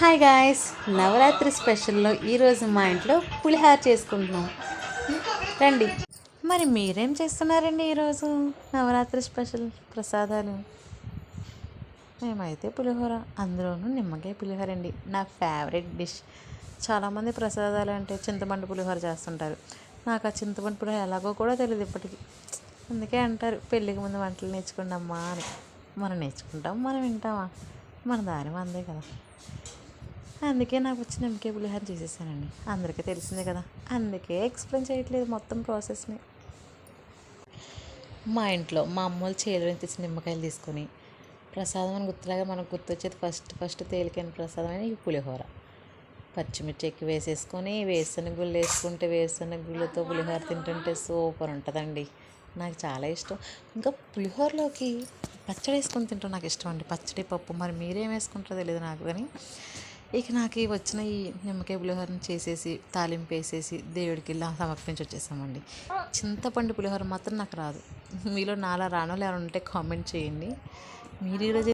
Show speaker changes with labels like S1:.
S1: Hi guys, Navratri స్పెషల్లో ఈరోజు మా ఇంట్లో పులిహార చేసుకుంటున్నాం. రండి. మరి మీరేం చేస్తున్నారండి ఈరోజు నవరాత్రి స్పెషల్ ప్రసాదాలు? మేమైతే పులిహోర, అందులోనూ నిమ్మకాయ పులిహోర అండి, నా ఫేవరెట్ డిష్. చాలామంది ప్రసాదాలు అంటే చింతపండు పులిహోర చేస్తుంటారు. నాకు ఆ చింతపండు పులిహోర ఎలాగో కూడా తెలియదు ఇప్పటికీ. అందుకే అంటారు పెళ్ళికి ముందు వంటలు నేర్చుకోండి అమ్మా అని. మనం నేర్చుకుంటాం, మనం వింటామా? మన దారి మందే కదా. అందుకే నాకు వచ్చిన నిమ్మకాయ పులిహోర చేసేసానండి. అందరికీ తెలిసిందే కదా, అందుకే ఎక్స్ప్లెయిన్ చేయట్లేదు మొత్తం ప్రాసెస్ని. మా ఇంట్లో మా అమ్మోళ్ళు చేలో తెచ్చిన నిమ్మకాయలు తీసుకొని ప్రసాదం అని గుర్తులాగా మనకు గుర్తొచ్చేది ఫస్ట్ తేలికైన ప్రసాదం అని ఈ పులిహోర. పచ్చిమిర్చి ఎక్కువ వేసేసుకొని వేరుశనగ గుళ్ళు వేసుకుంటే వేరుశనగ గుళ్ళతో పులిహోర తింటుంటే సూపర్ ఉంటుందండి. నాకు చాలా ఇష్టం. ఇంకా పులిహోరలోకి పచ్చడి వేసుకొని తింటాం, నాకు ఇష్టం అండి. పచ్చడి పప్పు, మరి మీరేం వేసుకుంటారో తెలియదు నాకు, కానీ ఇక నాకు వచ్చిన ఈ నిమ్మకాయ పులిహోరని చేసేసి తాలింపు వేసేసి దేవుడికి ఇలా సమర్పించి వచ్చేసామండి. చింతపండు పులిహోర మాత్రం నాకు రాదు. మీలో నాలా రానోళ్ళు ఎవరైనా ఉంటే కామెంట్ చేయండి. మీరు ఈరోజు